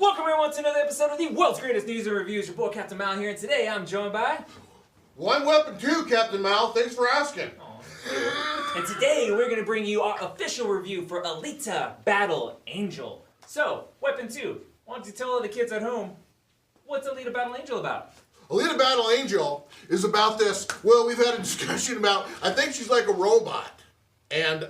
Welcome everyone to another episode of the world's greatest news and reviews. Your boy Captain Mal here, and today I'm joined by... One weapon two, Captain Mal. Thanks for asking. And today we're going to bring you our official review for Alita Battle Angel. So, weapon two, why don't you tell all the kids at home, what's Alita Battle Angel about? Alita Battle Angel is about this, well, we've had a discussion about, I think she's like a robot. And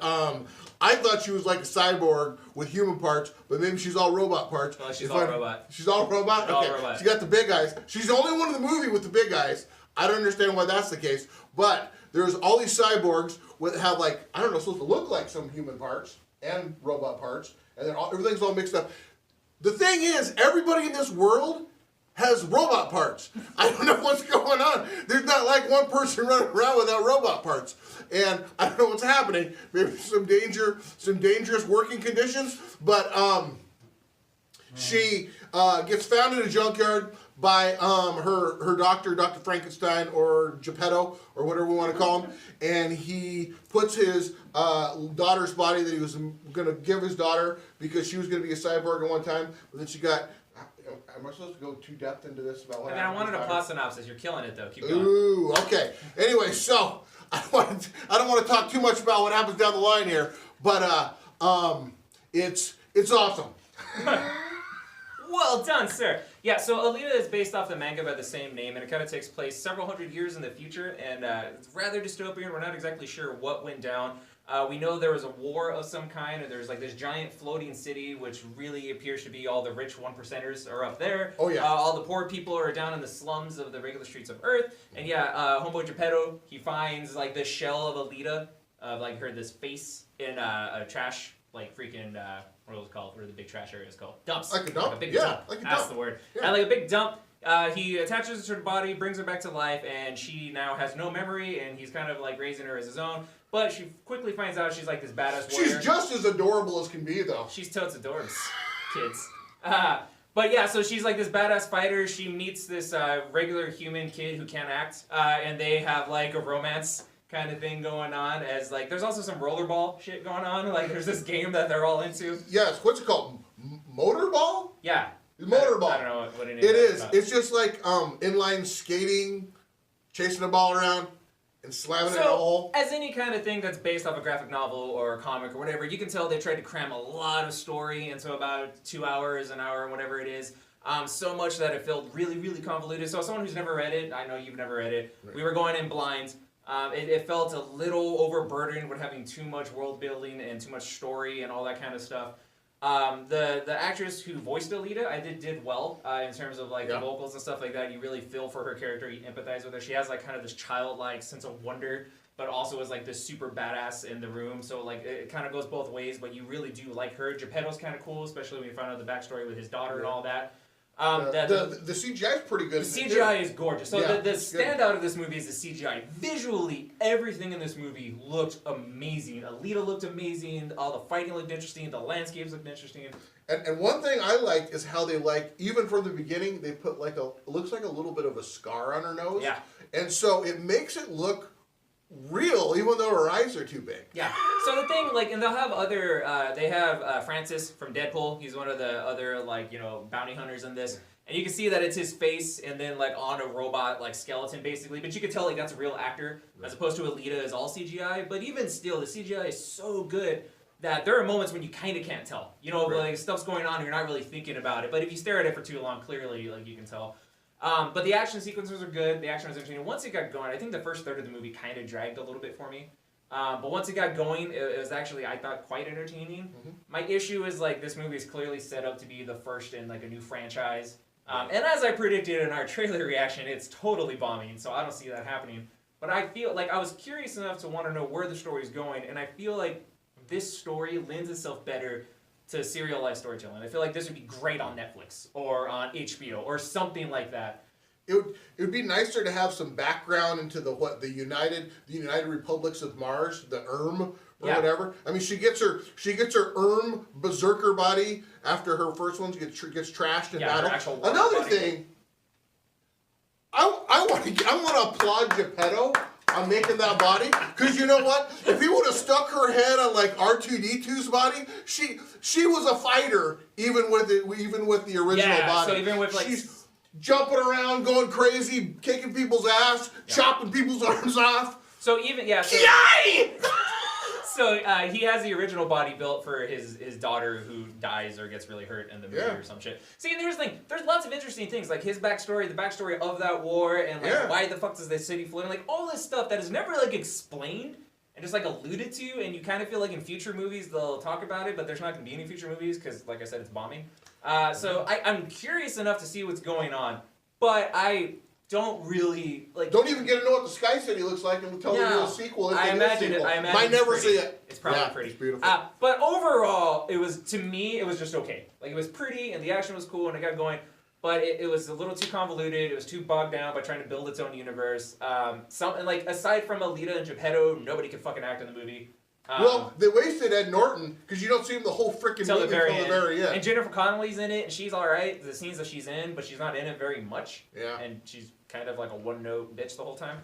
I thought she was like a cyborg with human parts, but maybe she's all robot parts. Well, she's all robot. She's all robot? She's all robot. She got the big eyes. She's the only one in the movie with the big eyes. I don't understand why that's the case. But there's all these cyborgs that have like, I don't know, supposed to look like some human parts and robot parts. And then everything's all mixed up. The thing is, everybody in this world has robot parts. I don't know what's going on. There's not like one person running around without robot parts. And I don't know what's happening. Maybe some dangerous working conditions. But she gets found in a junkyard by her doctor, Dr. Frankenstein, or Geppetto, or whatever we want to call him. And he puts his daughter's body that he was going to give his daughter because she was going to be a cyborg at one time. But then she got... Am I supposed to go too depth into this about what I wanted a plot synopsis. You're killing it, though. Keep going. Ooh, okay. Anyway, so I don't want to talk too much about what happens down the line here, but it's awesome. Well done, sir. Yeah, so Alita is based off the manga by the same name, and it kind of takes place several hundred years in the future, and it's rather dystopian. We're not exactly sure what went down. We know there was a war of some kind, and there's like this giant floating city, which really appears to be all the rich 1%ers are up there. Oh, yeah. All the poor people are down in the slums of the regular streets of Earth. And yeah, homeboy Geppetto, he finds like this shell of Alita, like this face in a trash, like freaking, what are those called? What are the big trash areas called? Dumps. Like a dump? Like a big Yeah, dump. like a That's dump. the word. Yeah. And like a big dump. He attaches her to her body, brings her back to life, and she now has no memory, and he's kind of like raising her as his own. But she quickly finds out she's like this badass warrior. She's just as adorable as can be, though. She's totes adorbs, kids. But yeah, so she's like this badass fighter. She meets this regular human kid who can't act, and they have like a romance kind of thing going on. As like, there's also some rollerball shit going on. Like, there's this game that they're all into. Yes, what's it called? Motorball? Yeah. Motorball. I don't know what it is. It's just like inline skating, chasing a ball around, and slamming it in a hole. As any kind of thing that's based off a graphic novel or a comic or whatever, you can tell they tried to cram a lot of story into about 2 hours, an hour, whatever it is. So much that it felt really, really convoluted. So as someone who's never read it, I know you've never read it, right. We were going in blind. It felt a little overburdened with having too much world building and too much story and all that kind of stuff. The actress who voiced Alita, I did well in terms of like the vocals and stuff like that. You really feel for her character, you empathize with her. She has like kind of this childlike sense of wonder, but also is like this super badass in the room. So like it kind of goes both ways, but you really do like her. Geppetto's kind of cool, especially when you find out the backstory with his daughter and all that. The CGI is pretty good. The CGI is gorgeous. So the standout of this movie is the CGI. Visually, everything in this movie looked amazing. Alita looked amazing. All the fighting looked interesting. The landscapes looked interesting. And one thing I liked is how they even from the beginning, they put like it looks like a little bit of a scar on her nose. Yeah. And so it makes it look real, even though her eyes are too big. Yeah. So the thing, like, and they'll have other, they have Francis from Deadpool. He's one of the other, like, bounty hunters in this. And you can see that it's his face and then, like, on a robot, like, skeleton, basically. But you can tell, like, that's a real actor, as opposed to Alita is all CGI. But even still, the CGI is so good that there are moments when you kind of can't tell. Like, stuff's going on and you're not really thinking about it. But if you stare at it for too long, clearly, like, you can tell. But the action sequences are good. The action was interesting. Once it got going, I think the first third of the movie kind of dragged a little bit for me. But once it got going, it was actually, I thought, quite entertaining. Mm-hmm. My issue is, like, this movie is clearly set up to be the first in, like, a new franchise. And as I predicted in our trailer reaction, it's totally bombing, so I don't see that happening. But I feel like I was curious enough to want to know where the story is going, and I feel like this story lends itself better to serialized storytelling. I feel like this would be great on Netflix or on HBO or something like that. It would be nicer to have some background into the United Republics of Mars, the or whatever. I mean, she gets her berserker body after her first one gets trashed in battle. Another thing, I want to applaud Geppetto on making that body. Because you know what? If he would have stuck her head on like R2D2's body, she was a fighter even with the original body. So even with like she's jumping around, going crazy, kicking people's ass, chopping people's arms off. So even so, Yay! So he has the original body built for his daughter who dies or gets really hurt in the movie or some shit. See, and here's the thing. There's lots of interesting things, like his backstory, the backstory of that war, and like why the fuck does the city flood, and like all this stuff that is never like explained and just like alluded to, and you kind of feel like in future movies they'll talk about it, but there's not going to be any future movies because, like I said, it's bombing. So I'm curious enough to see what's going on, but I don't really like. Don't even get to know what the Sky City looks like until they do a sequel. I imagine it. Might never see it. It's probably pretty. It's beautiful. But overall, it was just okay. Like it was pretty, and the action was cool, and it got going. But it was a little too convoluted. It was too bogged down by trying to build its own universe. Something like aside from Alita and Geppetto, nobody could fucking act in the movie. Well, they wasted Ed Norton because you don't see him the whole freaking movie until the very end. And Jennifer Connelly's in it, and she's all right. The scenes that she's in, but she's not in it very much. Yeah. And she's kind of like a one-note bitch the whole time.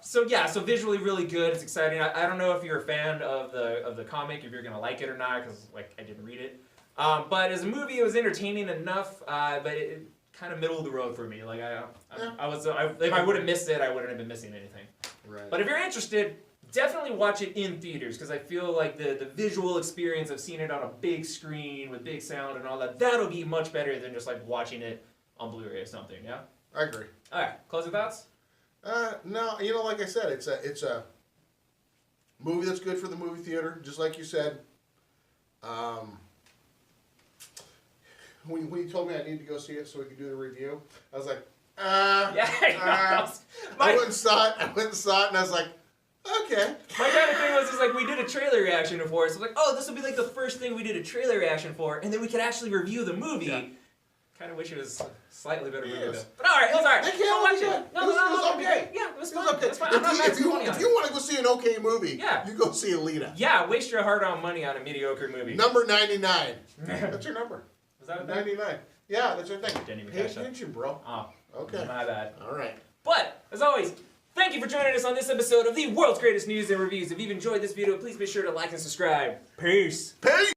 So visually really good. It's exciting. I don't know if you're a fan of the comic, if you're gonna like it or not, because like I didn't read it. But as a movie, it was entertaining enough. But it kind of middle of the road for me. Like if I would have missed it, I wouldn't have been missing anything. Right. But if you're interested, definitely watch it in theaters, because I feel like the visual experience of seeing it on a big screen with big sound and all that, that'll be much better than just like watching it on Blu-ray or something, yeah? I agree. All right, closing thoughts? No, like I said, it's a movie that's good for the movie theater, just like you said. When you told me I needed to go see it so we could do the review, I was like, I went and saw it, and I was like, okay. My kind of thing was just like we did a trailer reaction for it, so I was like, oh, this will be like the first thing we did a trailer reaction for, and then we could actually review the movie. Yeah. Kind of wish it was slightly better movie though. But alright, it was alright. Go watch it. No, it was okay. Yeah, it was fun. Okay. It was fun. I'm not mad if you want to go see an okay movie, you go see Alita. Yeah, waste your hard-earned money on a mediocre movie. Number 99. That's your number. Was that a 99? Yeah, that's your thing. Didn't even Pay catch that. attention, bro. Oh, okay. My bad. All right. But, as always, thank you for joining us on this episode of the world's greatest news and reviews. If you've enjoyed this video, please be sure to like and subscribe. Peace. Peace.